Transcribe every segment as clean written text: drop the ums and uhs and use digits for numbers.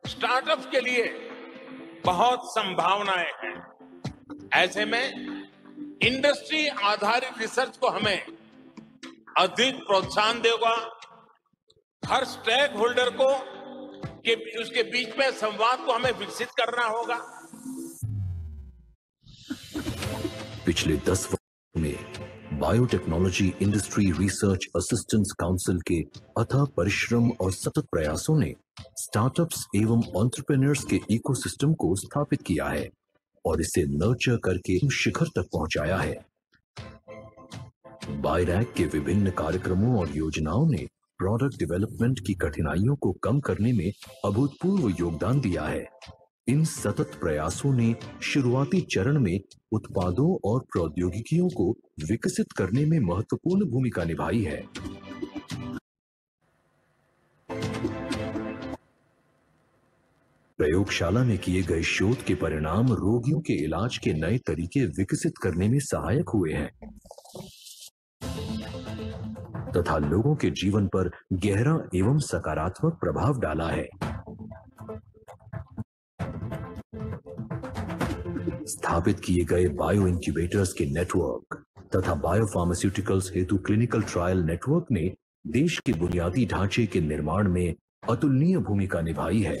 Startup के लिए बहुत संभावनाएं हैं। ऐसे में इंडस्ट्री आधारित रिसर्च को हमें अधिक प्रोत्साहन देगा। हर स्टेक होल्डर को के उसके बीच में संवाद को हमें विकसित करना होगा। पिछले 10 वर्षों में biotechnology industry research assistance council के अथक परिश्रम और सतत प्रयासों ने स्टार्टअप्स एवं एंटरप्रेन्योर्स के इकोसिस्टम को स्थापित किया है और इसे नर्चर करके शिखर तक पहुंचाया है। बायरैक के विभिन्न कार्यक्रमों और योजनाओं ने प्रोडक्ट डेवलपमेंट की कठिनाइयों को कम करने में अभूतपूर्व योगदान दिया है। इन सतत प्रयासों ने शुरुआती चरण में उत्पादों और प्रौद्योगिकियों को विकसित करने में महत्वपूर्ण भूमिका निभाई है। प्रयोगशाला में किए गए शोध के परिणाम रोगियों के इलाज के नए तरीके विकसित करने में सहायक हुए हैं तथा लोगों के जीवन पर गहरा एवं सकारात्मक प्रभाव डाला है। स्थापित किए गए बायो इंक्यूबेटर्स के नेटवर्क तथा बायोफार्मास्यूटिकल्स हेतु क्लिनिकल ट्रायल नेटवर्क ने देश के बुनियादी ढांचे के निर्माण में अतुलनीय भूमिका निभाई है।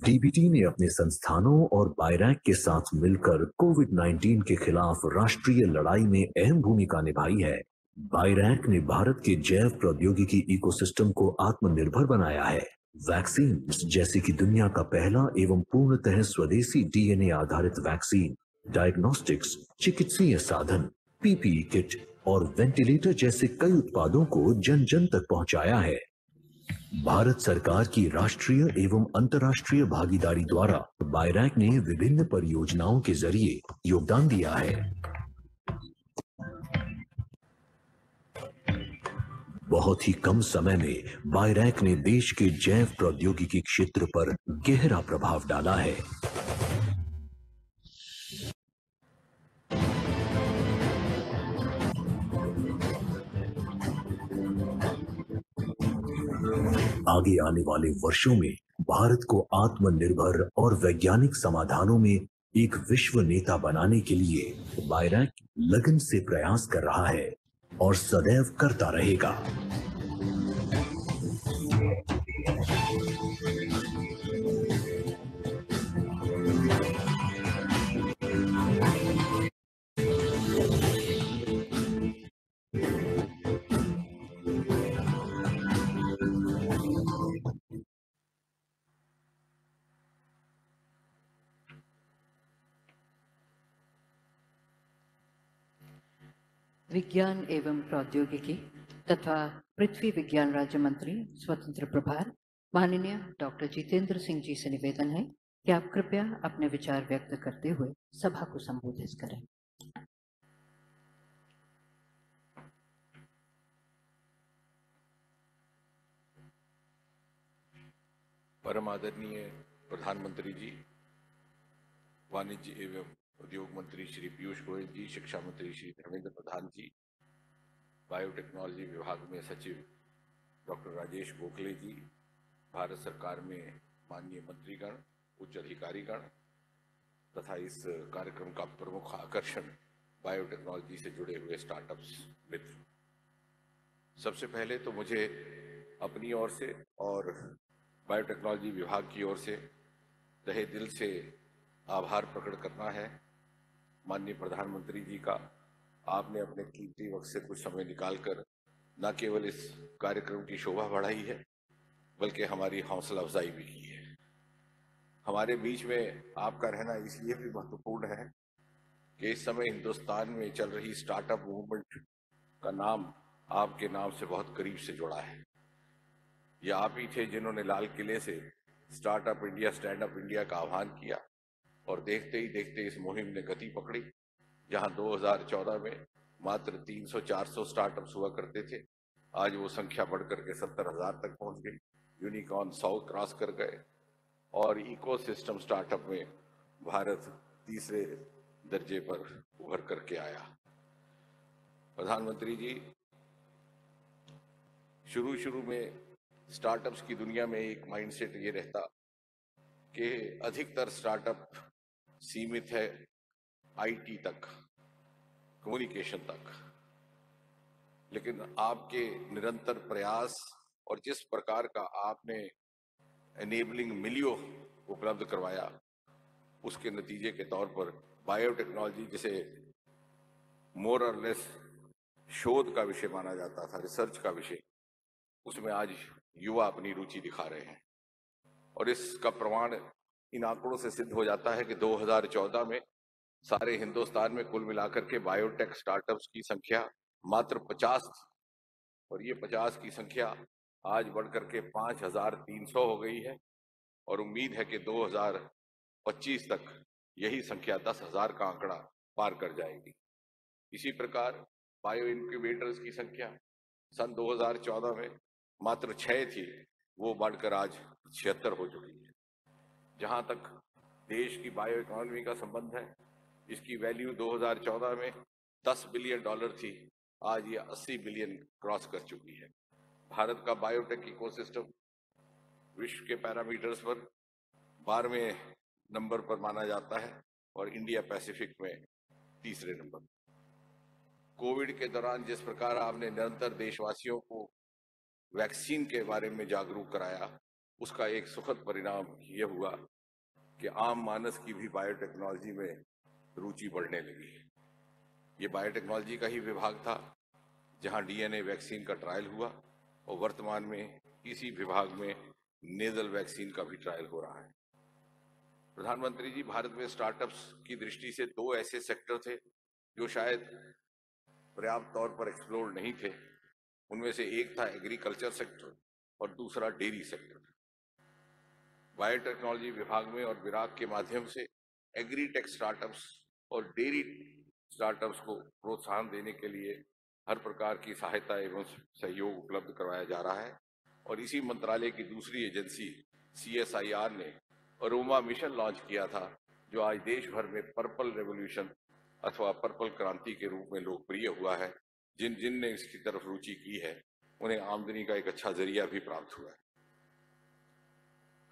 डीबीटी ने अपने संस्थानों और बायरैक के साथ मिलकर कोविड-19 के खिलाफ राष्ट्रीय लड़ाई में अहम भूमिका निभाई है। बायरैक ने भारत के जैव प्रौद्योगिकी इकोसिस्टम को आत्मनिर्भर बनाया है। वैक्सीन जैसे कि दुनिया का पहला एवं पूर्णतः स्वदेशी डीएनए आधारित वैक्सीन, डायग्नोस्टिक्स, चिकित्सीय साधन, पीपीई किट और वेंटिलेटर जैसे कई उत्पादों को जन जन तक पहुंचाया है। भारत सरकार की राष्ट्रीय एवं अंतर्राष्ट्रीय भागीदारी द्वारा बायरैक ने विभिन्न परियोजनाओं के जरिए योगदान दिया है। बहुत ही कम समय में बायरैक ने देश के जैव प्रौद्योगिकी क्षेत्र पर गहरा प्रभाव डाला है। आगे आने वाले वर्षों में भारत को आत्मनिर्भर और वैज्ञानिक समाधानों में एक विश्व नेता बनाने के लिए बायरैक लगन से प्रयास कर रहा है और सदैव करता रहेगा। विज्ञान एवं प्रौद्योगिकी तथा पृथ्वी विज्ञान राज्य मंत्री स्वतंत्र प्रभार माननीय डॉक्टर जितेंद्र सिंह जी से निवेदन है कि आप कृपया अपने विचार व्यक्त करते हुए सभा को संबोधित करें। परम आदरणीय प्रधानमंत्री जी, वाणिज्य एवं उद्योग मंत्री श्री पीयूष गोयल जी, शिक्षा मंत्री श्री धर्मेंद्र प्रधान जी, बायोटेक्नोलॉजी विभाग में सचिव डॉक्टर राजेश गोखले जी, भारत सरकार में माननीय मंत्रीगण, उच्च अधिकारीगण तथा इस कार्यक्रम का प्रमुख आकर्षण बायोटेक्नोलॉजी से जुड़े हुए स्टार्टअप्स मित्र, सबसे पहले तो मुझे अपनी ओर से और बायोटेक्नोलॉजी विभाग की ओर से तहे दिल से आभार प्रकट करना है माननीय प्रधानमंत्री जी का। आपने अपने कीमती वक्त से कुछ समय निकालकर न केवल इस कार्यक्रम की शोभा बढ़ाई है बल्कि हमारी हौसला अफजाई भी की है। हमारे बीच में आपका रहना इसलिए भी महत्वपूर्ण है कि इस समय हिंदुस्तान में चल रही स्टार्टअप मूवमेंट का नाम आपके नाम से बहुत करीब से जुड़ा है। ये आप ही थे जिन्होंने लाल किले से startup India, stand up India का आह्वान किया और देखते ही देखते इस मुहिम ने गति पकड़ी। जहां 2014 में मात्र 300-400 स्टार्टअप्स हुआ करते थे, आज वो संख्या बढ़कर के 70,000 तक पहुंच गई। यूनिकॉर्न 100 क्रॉस कर गए और इकोसिस्टम स्टार्टअप में भारत तीसरे दर्जे पर उभर करके आया। प्रधानमंत्री जी, शुरू में स्टार्टअप्स की दुनिया में एक माइंडसेट ये रहता कि अधिकतर स्टार्टअप सीमित है आईटी तक, कम्युनिकेशन तक, लेकिन आपके निरंतर प्रयास और जिस प्रकार का आपने एनेबलिंग मिलियो उपलब्ध करवाया, उसके नतीजे के तौर पर बायोटेक्नोलॉजी, जिसे मोर और लेस शोध का विषय माना जाता था, रिसर्च का विषय, उसमें आज युवा अपनी रुचि दिखा रहे हैं। और इसका प्रमाण इन आंकड़ों से सिद्ध हो जाता है कि 2014 में सारे हिंदुस्तान में कुल मिलाकर के बायोटेक स्टार्टअप्स की संख्या मात्र 50 थी, और ये 50 की संख्या आज बढ़कर के 5,300 हो गई है, और उम्मीद है कि 2025 तक यही संख्या 10,000 का आंकड़ा पार कर जाएगी। इसी प्रकार बायो इनक्यूबेटर्स की संख्या सन 2014 में मात्र 6 थी, वो बढ़कर आज 76 हो चुकी है। जहां तक देश की बायो इकोनॉमी का संबंध है, इसकी वैल्यू 2014 में $10 बिलियन थी, आज ये 80 बिलियन क्रॉस कर चुकी है। भारत का बायोटेक इकोसिस्टम विश्व के पैरामीटर्स पर 12वें नंबर पर माना जाता है और इंडिया पैसिफिक में तीसरे नंबर। कोविड के दौरान जिस प्रकार आपने निरंतर देशवासियों को वैक्सीन के बारे में जागरूक कराया, उसका एक सुखद परिणाम यह हुआ कि आम मानस की भी बायोटेक्नोलॉजी में रुचि बढ़ने लगी। ये बायोटेक्नोलॉजी का ही विभाग था जहां डीएनए वैक्सीन का ट्रायल हुआ, और वर्तमान में इसी विभाग में नेजल वैक्सीन का भी ट्रायल हो रहा है। प्रधानमंत्री जी, भारत में स्टार्टअप्स की दृष्टि से 2 ऐसे सेक्टर थे जो शायद पर्याप्त तौर पर एक्सप्लोर नहीं थे। उनमें से एक था एग्रीकल्चर सेक्टर और दूसरा डेयरी सेक्टर। बायोटेक्नोलॉजी विभाग में और विराग के माध्यम से एग्रीटेक स्टार्टअप्स और डेयरी स्टार्टअप्स को प्रोत्साहन देने के लिए हर प्रकार की सहायता एवं सहयोग उपलब्ध करवाया जा रहा है। और इसी मंत्रालय की दूसरी एजेंसी CSIR ने अरोमा मिशन लॉन्च किया था, जो आज देश भर में पर्पल रेवोल्यूशन अथवा पर्पल क्रांति के रूप में लोकप्रिय हुआ है। जिन ने इसकी तरफ रुचि की है, उन्हें आमदनी का एक अच्छा जरिया भी प्राप्त हुआ है।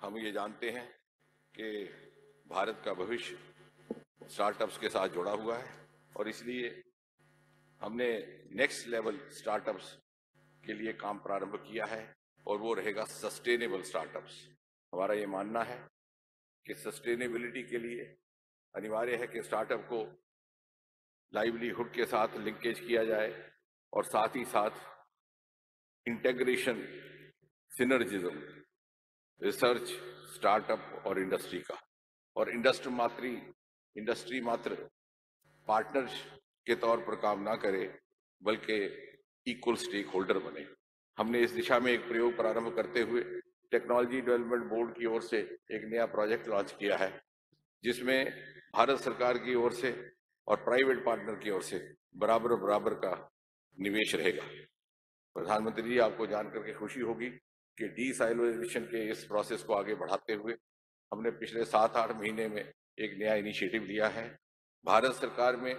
हम ये जानते हैं कि भारत का भविष्य स्टार्टअप्स के साथ जुड़ा हुआ है, और इसलिए हमने नेक्स्ट लेवल स्टार्टअप्स के लिए काम प्रारंभ किया है, और वो रहेगा सस्टेनेबल स्टार्टअप्स। हमारा ये मानना है कि सस्टेनेबिलिटी के लिए अनिवार्य है कि स्टार्टअप को लाइवलीहुड के साथ लिंकेज किया जाए, और साथ ही साथ इंटेग्रेशन, सिनर्जिज्म, रिसर्च, स्टार्टअप और इंडस्ट्री का, और इंडस्ट्री मात्र पार्टनर के तौर पर काम ना करे, बल्कि इक्वल स्टेक होल्डर बने। हमने इस दिशा में एक प्रयोग प्रारंभ करते हुए टेक्नोलॉजी डेवलपमेंट बोर्ड की ओर से एक नया प्रोजेक्ट लॉन्च किया है, जिसमें भारत सरकार की ओर से और प्राइवेट पार्टनर की ओर से बराबर का निवेश रहेगा। प्रधानमंत्री जी, आपको जानकर के खुशी होगी कि डीसाइलोजेशन के इस प्रोसेस को आगे बढ़ाते हुए हमने पिछले 7-8 महीने में एक नया इनिशिएटिव लिया है। भारत सरकार में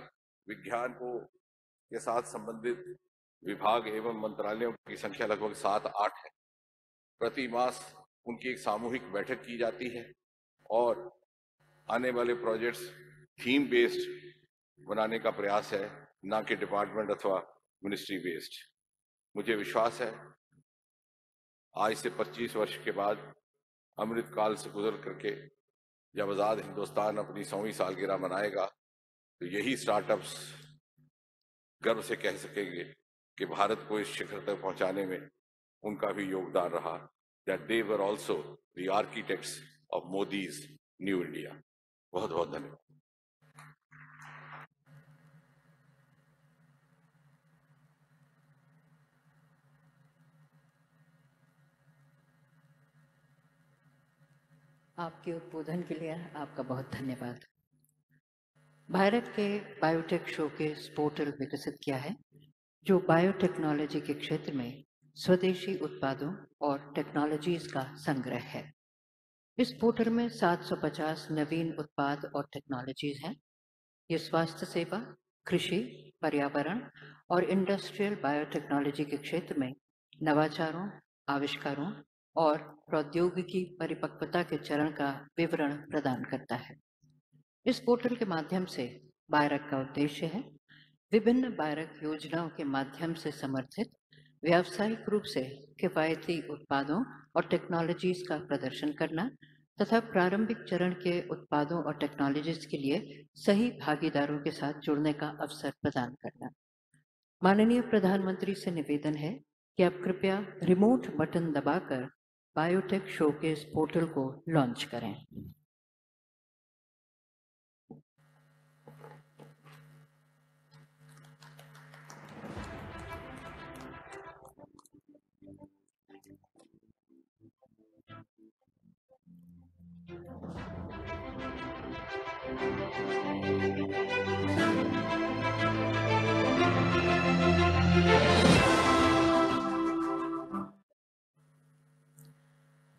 विज्ञान के साथ संबंधित विभाग एवं मंत्रालयों की संख्या लगभग 7-8 है। प्रति मास उनकी एक सामूहिक बैठक की जाती है, और आने वाले प्रोजेक्ट्स थीम बेस्ड बनाने का प्रयास है, ना कि डिपार्टमेंट अथवा मिनिस्ट्री बेस्ड। मुझे विश्वास है आज से 25 वर्ष के बाद, अमृत काल से गुजर करके जब आजाद हिंदुस्तान अपनी 100वीं सालगिरह मनाएगा, तो यही स्टार्टअप्स गर्व से कह सकेंगे कि भारत को इस शिखर तक पहुंचाने में उनका भी योगदान रहा, that they were also the architects of Modi's New India। बहुत बहुत धन्यवाद। आपके उद्बोधन के लिए आपका बहुत धन्यवाद। भारत के बायोटेक शोकेस पोर्टल विकसित किया है, जो बायोटेक्नोलॉजी के क्षेत्र में स्वदेशी उत्पादों और टेक्नोलॉजीज का संग्रह है। इस पोर्टल में 750 नवीन उत्पाद और टेक्नोलॉजीज हैं। ये स्वास्थ्य सेवा, कृषि, पर्यावरण और इंडस्ट्रियल बायोटेक्नोलॉजी के क्षेत्र में नवाचारों, आविष्कारों और प्रौद्योगिकी परिपक्वता के चरण का विवरण प्रदान करता है। इस पोर्टल के माध्यम से बायरक का उद्देश्य है विभिन्न बायरक योजनाओं के माध्यम से समर्थित व्यावसायिक रूप से किफायती उत्पादों और टेक्नोलॉजीज का प्रदर्शन करना तथा प्रारंभिक चरण के उत्पादों और टेक्नोलॉजीज के लिए सही भागीदारों के साथ जुड़ने का अवसर प्रदान करना। माननीय प्रधानमंत्री से निवेदन है कि आप कृपया रिमोट बटन दबाकर बायोटेक शोकेस पोर्टल को लॉन्च करें।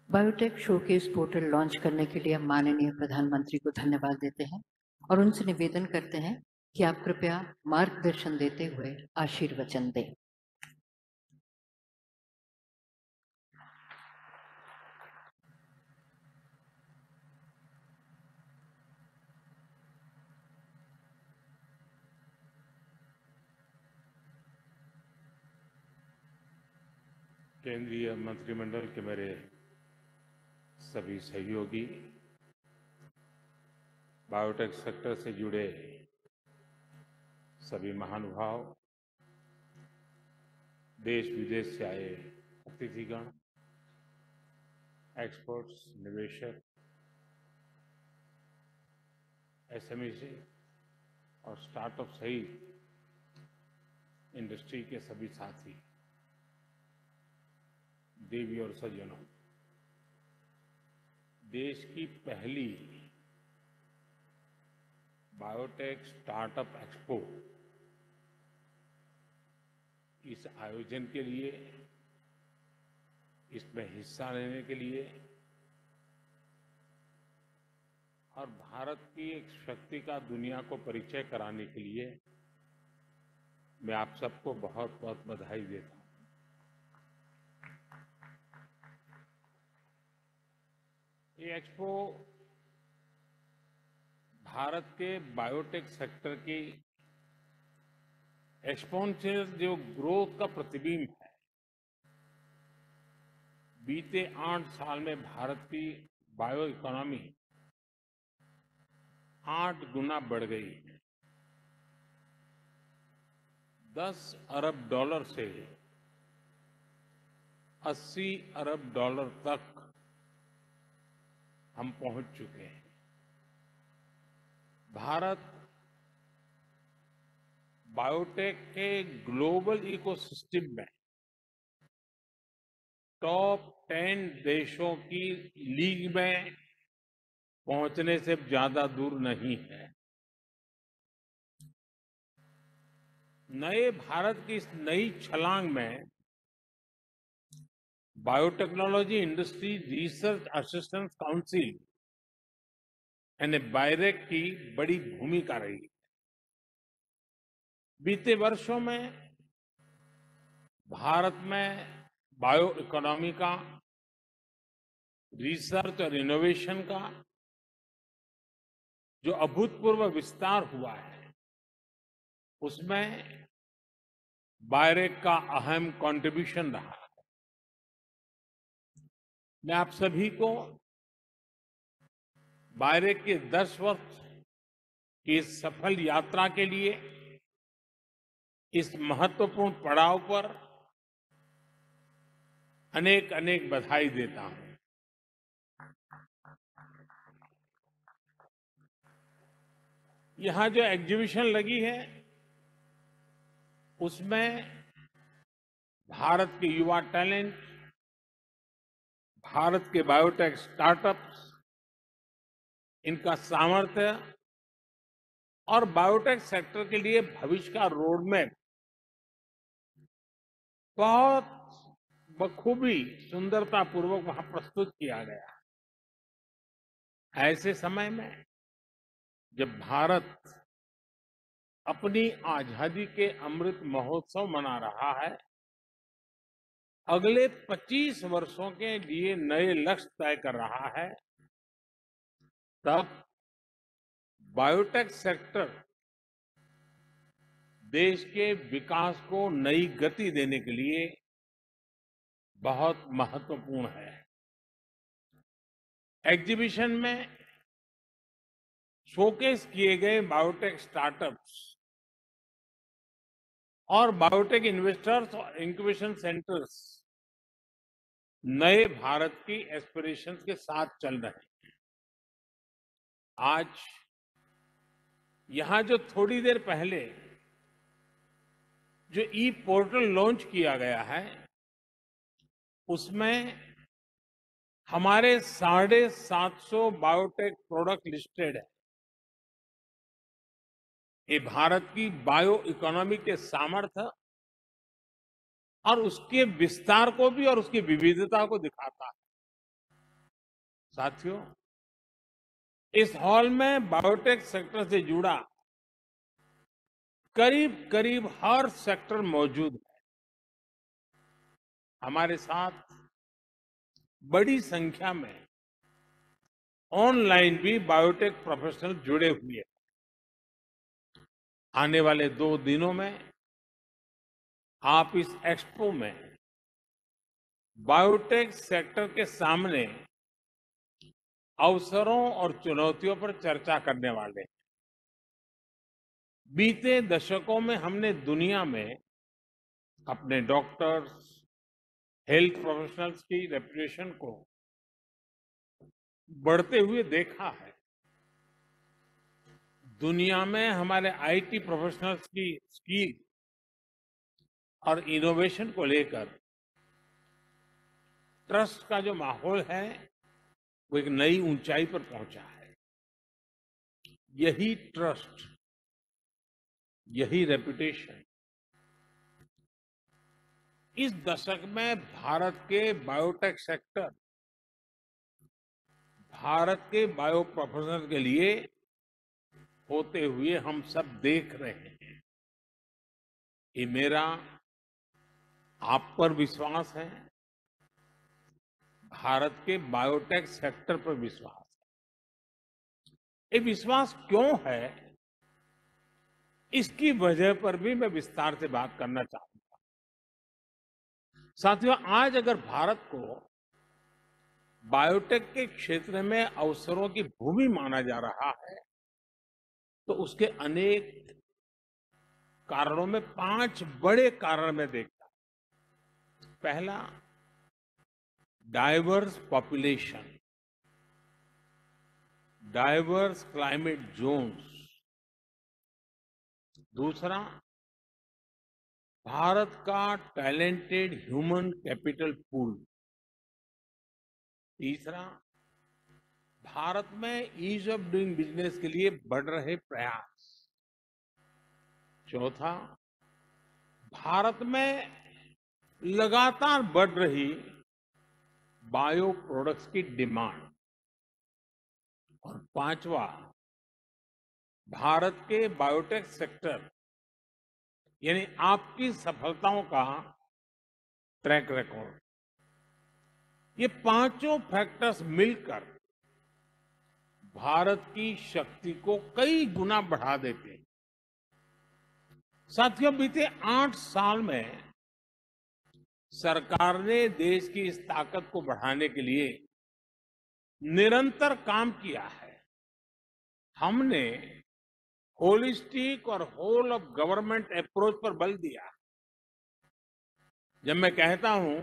बायोटेक शोकेस पोर्टल लॉन्च करने के लिए हम माननीय प्रधानमंत्री को धन्यवाद देते हैं और उनसे निवेदन करते हैं कि आप कृपया मार्गदर्शन देते हुए आशीर्वचन दें। केंद्रीय मंत्रिमंडल के मेरे सभी सहयोगी, बायोटेक सेक्टर से जुड़े सभी महानुभाव, देश विदेश से आए अतिथिगण, एक्सपर्ट्स, निवेशक, एसएमई और स्टार्टअप सहित इंडस्ट्री के सभी साथी, देवी और सज्जनों, देश की पहली बायोटेक स्टार्टअप एक्सपो इस आयोजन के लिए, इसमें हिस्सा लेने के लिए और भारत की एक शक्ति का दुनिया को परिचय कराने के लिए मैं आप सबको बहुत बहुत बधाई देता हूं। ये एक्सपो भारत के बायोटेक सेक्टर की एक्सपोनेंशियल जो ग्रोथ का प्रतिबिंब है। बीते 8 साल में भारत की बायो इकोनॉमी 8 गुना बढ़ गई है। 10 अरब डॉलर से 80 अरब डॉलर तक हम पहुंच चुके हैं। भारत बायोटेक के ग्लोबल इकोसिस्टम में टॉप 10 देशों की लीग में पहुंचने से ज्यादा दूर नहीं है। नए भारत की इस नई छलांग में biotechnology industry research assistance council यानी बायरेक की बड़ी भूमिका रही है। बीते वर्षों में भारत में बायो इकोनॉमी का, रिसर्च और इनोवेशन का जो अभूतपूर्व विस्तार हुआ है, उसमें बायरेक का अहम कंट्रीब्यूशन रहा है। मैं आप सभी को बायरेक के 10 वर्ष की इस सफल यात्रा के लिए, इस महत्वपूर्ण पड़ाव पर अनेक अनेक बधाई देता हूं। यहां जो एग्जीबिशन लगी है, उसमें भारत के युवा टैलेंट, भारत के बायोटेक स्टार्टअप्स, इनका सामर्थ्य और बायोटेक सेक्टर के लिए भविष्य का रोडमैप बहुत बखूबी, सुंदरता पूर्वक वहां प्रस्तुत किया गया। ऐसे समय में जब भारत अपनी आजादी के अमृत महोत्सव मना रहा है, अगले 25 वर्षों के लिए नए लक्ष्य तय कर रहा है, तब बायोटेक सेक्टर देश के विकास को नई गति देने के लिए बहुत महत्वपूर्ण है। एग्जीबिशन में शोकेस किए गए बायोटेक स्टार्टअप्स और बायोटेक इन्वेस्टर्स और इंक्यूबेशन सेंटर्स नए भारत की एस्पिरेशंस के साथ चल रहे हैं। आज यहां जो थोड़ी देर पहले जो ई पोर्टल लॉन्च किया गया है, उसमें हमारे 750 बायोटेक प्रोडक्ट लिस्टेड है। ये भारत की बायो इकोनॉमी के सामर्थ्य और उसके विस्तार को भी और उसकी विविधता को दिखाता है। साथियों, इस हॉल में बायोटेक सेक्टर से जुड़ा करीब करीब हर सेक्टर मौजूद है। हमारे साथ बड़ी संख्या में ऑनलाइन भी बायोटेक प्रोफेशनल जुड़े हुए हैं। आने वाले 2 दिनों में आप इस एक्सपो में बायोटेक सेक्टर के सामने अवसरों और चुनौतियों पर चर्चा करने वाले हैं। बीते दशकों में हमने दुनिया में अपने डॉक्टर्स, हेल्थ प्रोफेशनल्स की रेपुटेशन को बढ़ते हुए देखा है। दुनिया में हमारे आईटी प्रोफेशनल्स की स्किल और इनोवेशन को लेकर ट्रस्ट का जो माहौल है, वो एक नई ऊंचाई पर पहुंचा है। यही ट्रस्ट, यही रेपुटेशन इस दशक में भारत के बायोटेक सेक्टर, भारत के बायो प्रोफेशनल के लिए होते हुए हम सब देख रहे हैं। ये मेरा आप पर विश्वास है, भारत के बायोटेक सेक्टर पर विश्वास है। ये विश्वास क्यों है, इसकी वजह पर भी मैं विस्तार से बात करना चाहूंगा। साथियों, आज अगर भारत को बायोटेक के क्षेत्र में अवसरों की भूमि माना जा रहा है, तो उसके अनेक कारणों में 5 बड़े कारण मैं देखता हूं। पहला, diverse population, diverse climate zones. दूसरा, भारत का टैलेंटेड ह्यूमन कैपिटल पूल। तीसरा, भारत में ईज ऑफ डूइंग बिजनेस के लिए बढ़ रहे प्रयास। चौथा, भारत में लगातार बढ़ रही बायो प्रोडक्ट्स की डिमांड। और पांचवा, भारत के बायोटेक सेक्टर यानी आपकी सफलताओं का ट्रैक रिकॉर्ड। ये पांचों फैक्टर्स मिलकर भारत की शक्ति को कई गुना बढ़ा देते हैं। साथियों, बीते 8 साल में सरकार ने देश की इस ताकत को बढ़ाने के लिए निरंतर काम किया है। हमने होलिस्टिक और होल ऑफ गवर्नमेंट अप्रोच पर बल दिया। जब मैं कहता हूं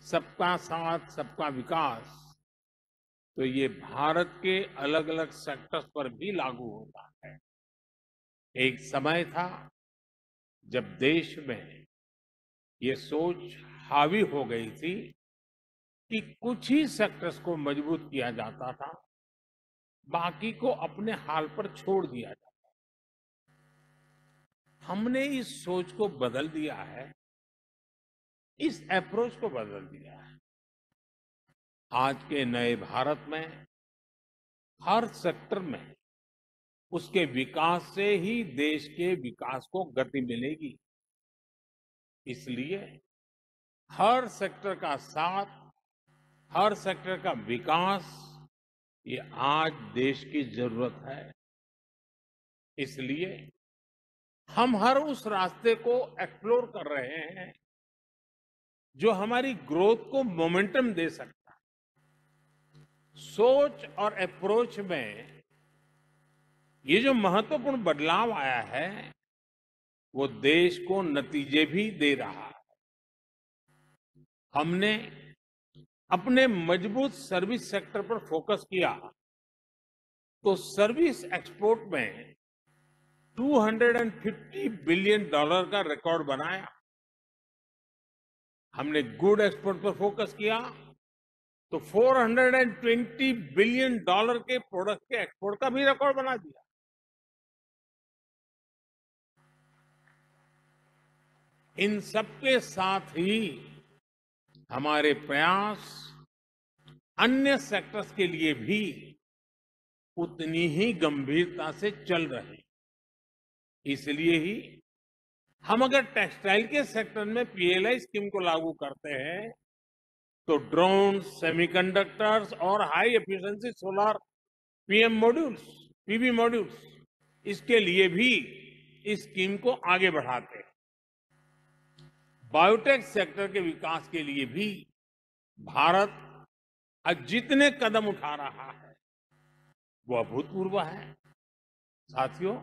सबका साथ, सबका विकास, तो ये भारत के अलग अलग सेक्टर्स पर भी लागू होता है। एक समय था जब देश में ये सोच हावी हो गई थी कि कुछ ही सेक्टर्स को मजबूत किया जाता था, बाकी को अपने हाल पर छोड़ दिया जाता। हमने इस सोच को बदल दिया है, इस अप्रोच को बदल दिया है। आज के नए भारत में हर सेक्टर में उसके विकास से ही देश के विकास को गति मिलेगी। इसलिए हर सेक्टर का साथ, हर सेक्टर का विकास, ये आज देश की जरूरत है। इसलिए हम हर उस रास्ते को एक्सप्लोर कर रहे हैं जो हमारी ग्रोथ को मोमेंटम दे सकता है। सोच और अप्रोच में ये जो महत्वपूर्ण बदलाव आया है वो देश को नतीजे भी दे रहा है। हमने अपने मजबूत सर्विस सेक्टर पर फोकस किया तो सर्विस एक्सपोर्ट में $250 बिलियन का रिकॉर्ड बनाया। हमने गुड एक्सपोर्ट पर फोकस किया तो $420 बिलियन के प्रोडक्ट के एक्सपोर्ट का भी रिकॉर्ड बना दिया। इन सबके साथ ही हमारे प्रयास अन्य सेक्टर्स के लिए भी उतनी ही गंभीरता से चल रहे हैं। इसलिए ही हम अगर टेक्सटाइल के सेक्टर में पीएलआई स्कीम को लागू करते हैं तो ड्रोन, सेमीकंडक्टर्स और high efficiency solar PV modules, इसके लिए भी इस स्कीम को आगे बढ़ाते हैं। बायोटेक सेक्टर के विकास के लिए भी भारत आज जितने कदम उठा रहा है वो अभूतपूर्व है। साथियों,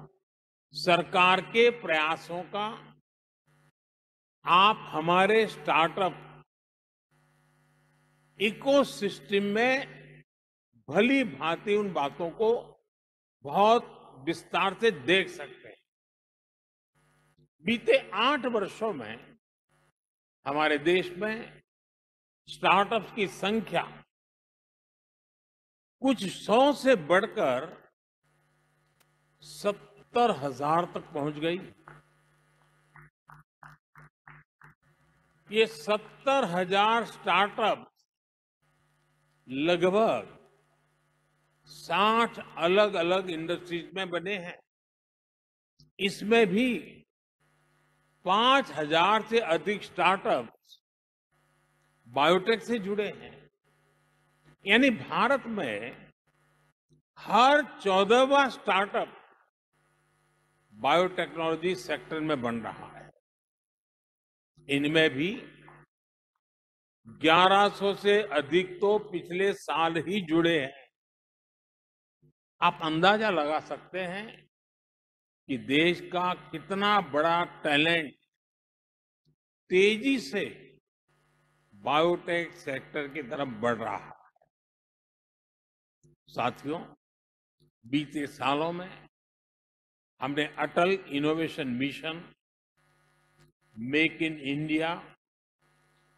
सरकार के प्रयासों का आप हमारे स्टार्टअप इकोसिस्टम में भली भांति उन बातों को बहुत विस्तार से देख सकते हैं। बीते 8 वर्षों में हमारे देश में स्टार्टअप्स की संख्या कुछ 100 से बढ़कर 70,000 तक पहुंच गई। ये 70,000 स्टार्टअप लगभग 60 अलग अलग इंडस्ट्रीज में बने हैं। इसमें भी 5,000 से अधिक स्टार्टअप्स बायोटेक से जुड़े हैं। यानी भारत में हर 14वां स्टार्टअप बायोटेक्नोलॉजी सेक्टर में बन रहा है। इनमें भी 1100 से अधिक तो पिछले साल ही जुड़े हैं। आप अंदाजा लगा सकते हैं कि देश का कितना बड़ा टैलेंट तेजी से बायोटेक सेक्टर की तरफ बढ़ रहा है। साथियों, बीते सालों में हमने Atal innovation mission, make in India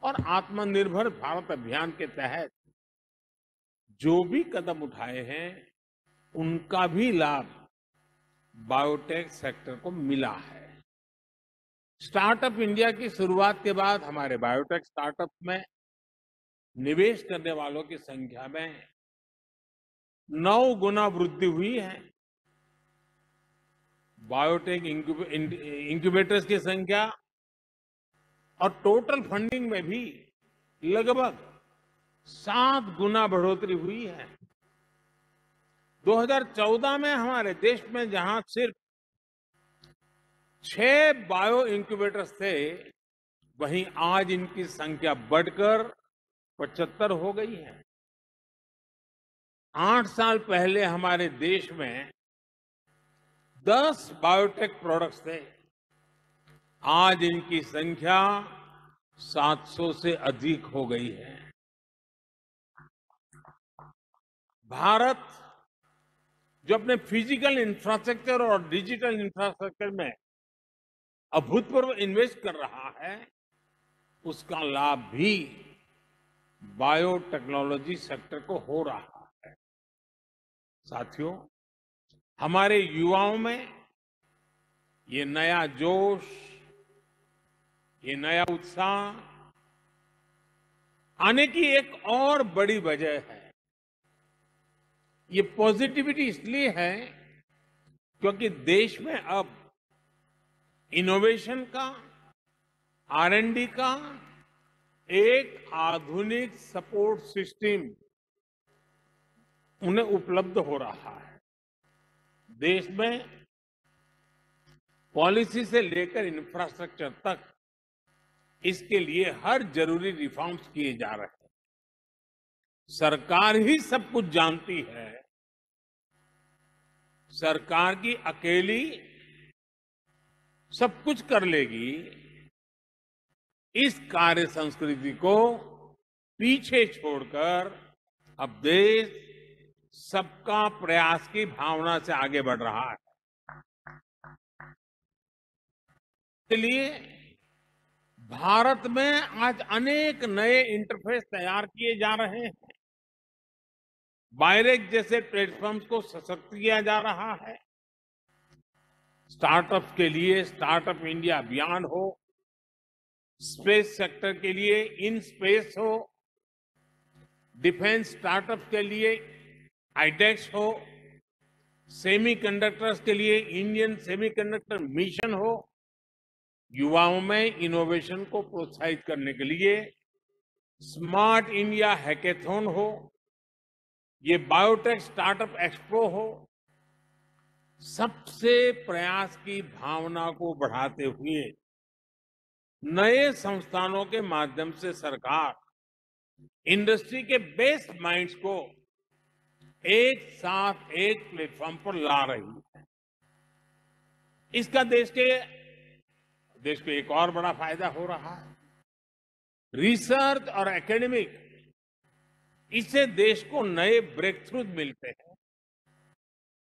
और आत्मनिर्भर भारत अभियान के तहत जो भी कदम उठाए हैं उनका भी लाभ बायोटेक सेक्टर को मिला है। स्टार्टअप इंडिया की शुरुआत के बाद हमारे बायोटेक स्टार्टअप में निवेश करने वालों की संख्या में 9 गुना वृद्धि हुई है। बायोटेक इंक्यूबेटर्स की संख्या और टोटल फंडिंग में भी लगभग 7 गुना बढ़ोतरी हुई है। 2014 में हमारे देश में जहां सिर्फ 6 बायो इंक्यूबेटर्स थे, वहीं आज इनकी संख्या बढ़कर 75 हो गई है। 8 साल पहले हमारे देश में 10 बायोटेक प्रोडक्ट्स थे, आज इनकी संख्या 700 से अधिक हो गई है। भारत जो अपने फिजिकल इंफ्रास्ट्रक्चर और डिजिटल इंफ्रास्ट्रक्चर में अभूतपूर्व इन्वेस्ट कर रहा है, उसका लाभ भी बायोटेक्नोलॉजी सेक्टर को हो रहा है। साथियों, हमारे युवाओं में ये नया जोश, ये नया उत्साह आने की एक और बड़ी वजह है। ये पॉजिटिविटी इसलिए है क्योंकि देश में अब इनोवेशन का, R&D का एक आधुनिक सपोर्ट सिस्टम उन्हें उपलब्ध हो रहा है। देश में पॉलिसी से लेकर इंफ्रास्ट्रक्चर तक इसके लिए हर जरूरी रिफॉर्म्स किए जा रहे हैं। सरकार ही सब कुछ जानती है। सरकार की अकेली सब कुछ कर लेगी, इस कार्य संस्कृति को पीछे छोड़कर अब देश सबका प्रयास की भावना से आगे बढ़ रहा है। इसलिए भारत में आज अनेक नए इंटरफेस तैयार किए जा रहे हैं। बायरेक जैसे प्लेटफॉर्म्स को सशक्त किया जा रहा है। स्टार्टअप के लिए स्टार्टअप इंडिया अभियान हो, स्पेस सेक्टर के लिए इन स्पेस हो, डिफेंस स्टार्टअप के लिए आईडेक्स हो, सेमीकंडक्टर्स के लिए इंडियन सेमीकंडक्टर मिशन हो, युवाओं में इनोवेशन को प्रोत्साहित करने के लिए स्मार्ट इंडिया हैकेथॉन हो, ये बायोटेक स्टार्टअप एक्सपो हो, सबसे प्रयास की भावना को बढ़ाते हुए नए संस्थानों के माध्यम से सरकार इंडस्ट्री के बेस्ट माइंड्स को एक साथ एक प्लेटफॉर्म पर ला रही है। इसका देश को एक और बड़ा फायदा हो रहा है। रिसर्च और एकेडमिक, इससे देश को नए ब्रेक थ्रू मिलते हैं।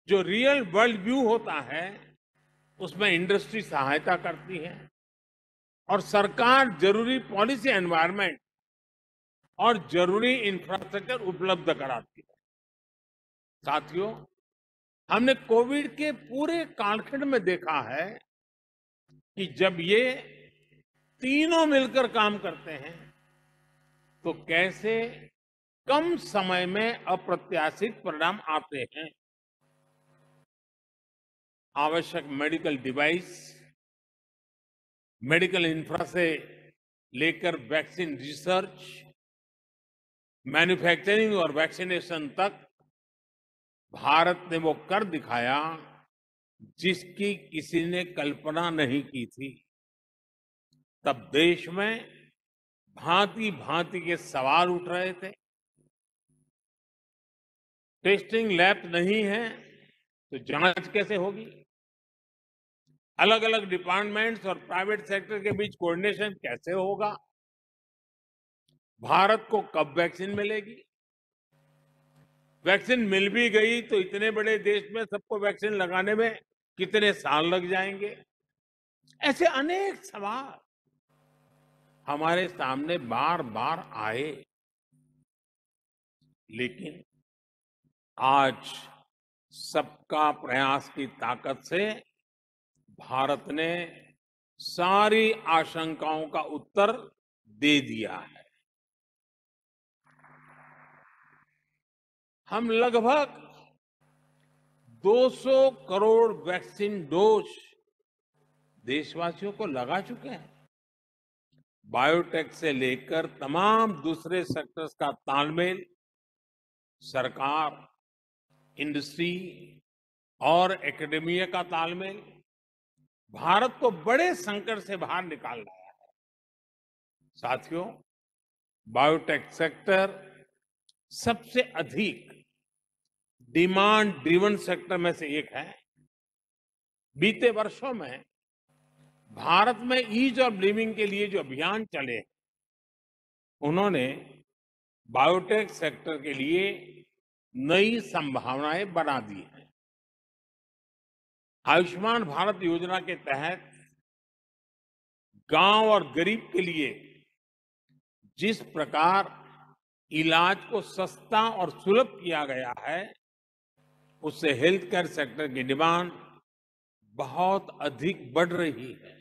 जो रियल वर्ल्ड व्यू होता है उसमें इंडस्ट्री सहायता करती है और सरकार जरूरी पॉलिसी एनवायरनमेंट और जरूरी इंफ्रास्ट्रक्चर उपलब्ध कराती है। साथियों, हमने कोविड के पूरे कालखंड में देखा है कि जब ये तीनों मिलकर काम करते हैं तो कैसे कम समय में अप्रत्याशित परिणाम आते हैं। आवश्यक मेडिकल डिवाइस, मेडिकल इंफ्रा से लेकर वैक्सीन रिसर्च, मैन्युफैक्चरिंग और वैक्सीनेशन तक भारत ने वो कर दिखाया जिसकी किसी ने कल्पना नहीं की थी। तब देश में भांति भांति के सवाल उठ रहे थे। टेस्टिंग लैब नहीं है तो जांच कैसे होगी? अलग अलग डिपार्टमेंट्स और प्राइवेट सेक्टर के बीच कोऑर्डिनेशन कैसे होगा? भारत को कब वैक्सीन मिलेगी? वैक्सीन मिल भी गई तो इतने बड़े देश में सबको वैक्सीन लगाने में कितने साल लग जाएंगे? ऐसे अनेक सवाल हमारे सामने बार बार आए। लेकिन आज सबका प्रयास की ताकत से भारत ने सारी आशंकाओं का उत्तर दे दिया है। हम लगभग 200 करोड़ वैक्सीन डोज देशवासियों को लगा चुके हैं। बायोटेक से लेकर तमाम दूसरे सेक्टर्स का तालमेल सरकार, इंडस्ट्री और एकेडमिया का तालमेल भारत को बड़े संकट से बाहर निकाल लाया है। साथियों, बायोटेक सेक्टर सबसे अधिक डिमांड ड्रिवन सेक्टर में से एक है। बीते वर्षों में भारत में ईज ऑफ लिविंग के लिए जो अभियान चले, उन्होंने बायोटेक सेक्टर के लिए नई संभावनाएं बना दी हैं। आयुष्मान भारत योजना के तहत गांव और गरीब के लिए जिस प्रकार इलाज को सस्ता और सुलभ किया गया है, उससे हेल्थ केयर सेक्टर की डिमांड बहुत अधिक बढ़ रही है।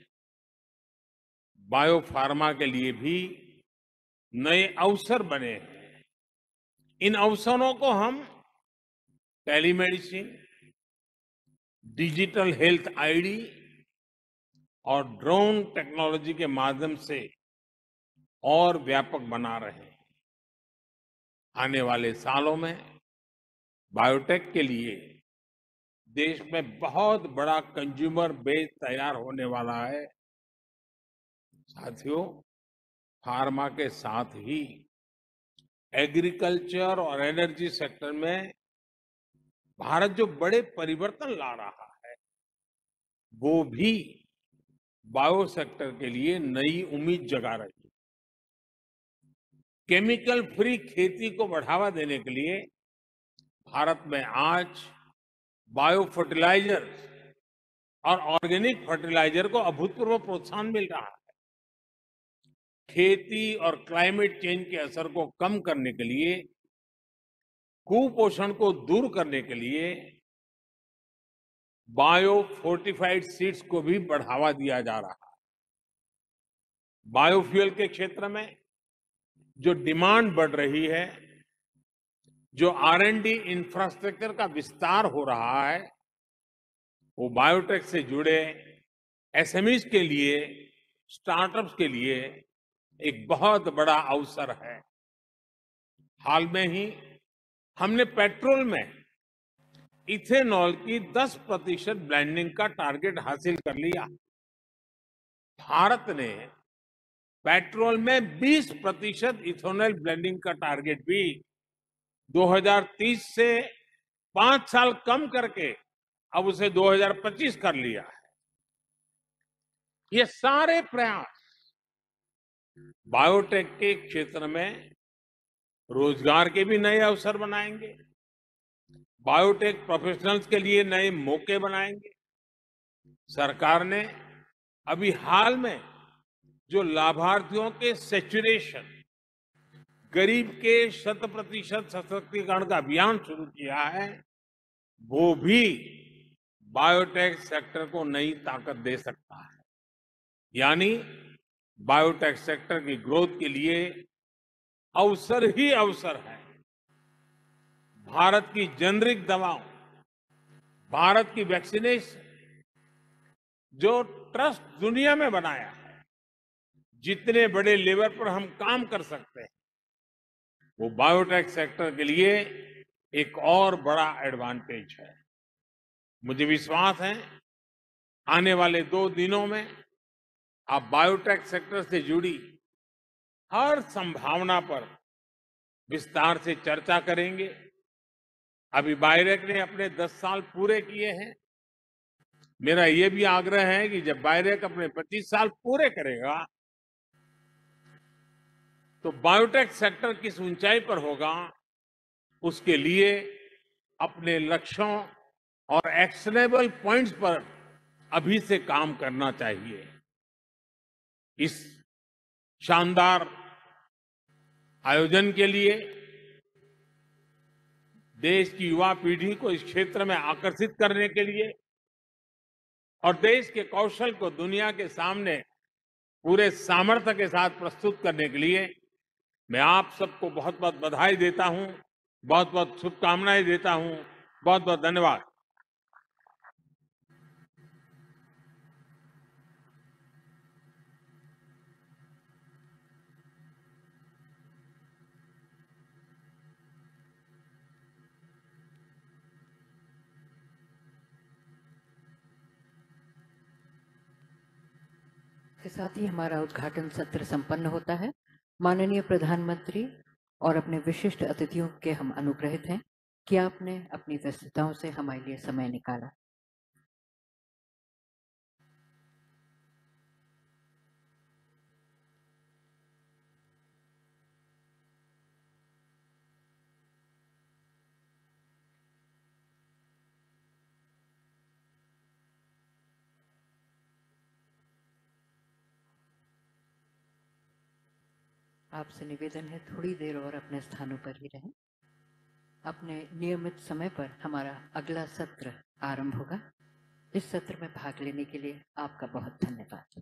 बायोफार्मा के लिए भी नए अवसर बने हैं। इन अवसरों को हम टेलीमेडिसिन, डिजिटल हेल्थ आईडी और ड्रोन टेक्नोलॉजी के माध्यम से और व्यापक बना रहे हैं। आने वाले सालों में बायोटेक के लिए देश में बहुत बड़ा कंज्यूमर बेस तैयार होने वाला है। साथियों, फार्मा के साथ ही एग्रीकल्चर और एनर्जी सेक्टर में भारत जो बड़े परिवर्तन ला रहा है, वो भी बायो सेक्टर के लिए नई उम्मीद जगा रही है। केमिकल फ्री खेती को बढ़ावा देने के लिए भारत में आज बायो फर्टिलाइजर और ऑर्गेनिक फर्टिलाइजर को अभूतपूर्व प्रोत्साहन मिल रहा है। खेती और क्लाइमेट चेंज के असर को कम करने के लिए, कुपोषण को दूर करने के लिए बायो फोर्टिफाइड सीड्स को भी बढ़ावा दिया जा रहा है। बायोफ्यूल के क्षेत्र में जो डिमांड बढ़ रही है, जो R&D इंफ्रास्ट्रक्चर का विस्तार हो रहा है, वो बायोटेक से जुड़े एसएमईज के लिए, स्टार्टअप्स के लिए एक बहुत बड़ा अवसर है। हाल में ही हमने पेट्रोल में इथेनॉल की 10% ब्लेंडिंग का टारगेट हासिल कर लिया। भारत ने पेट्रोल में 20% इथेनॉल ब्लेंडिंग का टारगेट भी 2030 से 5 साल कम करके अब उसे 2025 कर लिया है। ये सारे प्रयास बायोटेक के क्षेत्र में रोजगार के भी नए अवसर बनाएंगे, बायोटेक प्रोफेशनल्स के लिए नए मौके बनाएंगे। सरकार ने अभी हाल में जो लाभार्थियों के सैचुरेशन, गरीब के 100% सशक्तिकरण का अभियान शुरू किया है, वो भी बायोटेक सेक्टर को नई ताकत दे सकता है। यानी बायोटेक सेक्टर की ग्रोथ के लिए अवसर ही अवसर है। भारत की जेनरिक दवाओं, भारत की वैक्सीनेशन, जो ट्रस्ट दुनिया में बनाया है, जितने बड़े लेवल पर हम काम कर सकते हैं, वो बायोटेक सेक्टर के लिए एक और बड़ा एडवांटेज है। मुझे विश्वास है आने वाले 2 दिनों में आप बायोटेक सेक्टर से जुड़ी हर संभावना पर विस्तार से चर्चा करेंगे। अभी बायोटेक ने अपने 10 साल पूरे किए हैं। मेरा ये भी आग्रह है कि जब बायोटेक अपने 25 साल पूरे करेगा, तो बायोटेक सेक्टर किस ऊंचाई पर होगा, उसके लिए अपने लक्ष्यों और एक्शनेबल पॉइंट्स पर अभी से काम करना चाहिए। इस शानदार आयोजन के लिए देश की युवा पीढ़ी को इस क्षेत्र में आकर्षित करने के लिए और देश के कौशल को दुनिया के सामने पूरे सामर्थ्य के साथ प्रस्तुत करने के लिए मैं आप सबको बहुत बहुत बधाई देता हूं, बहुत बहुत शुभकामनाएं देता हूं। बहुत बहुत धन्यवाद। के साथ ही हमारा उद्घाटन सत्र संपन्न होता है। माननीय प्रधानमंत्री और अपने विशिष्ट अतिथियों के हम अनुग्रहित हैं कि आपने अपनी व्यस्तताओं से हमारे लिए समय निकाला। आपसे निवेदन है थोड़ी देर और अपने स्थानों पर ही रहें। अपने नियमित समय पर हमारा अगला सत्र आरंभ होगा। इस सत्र में भाग लेने के लिए आपका बहुत धन्यवाद।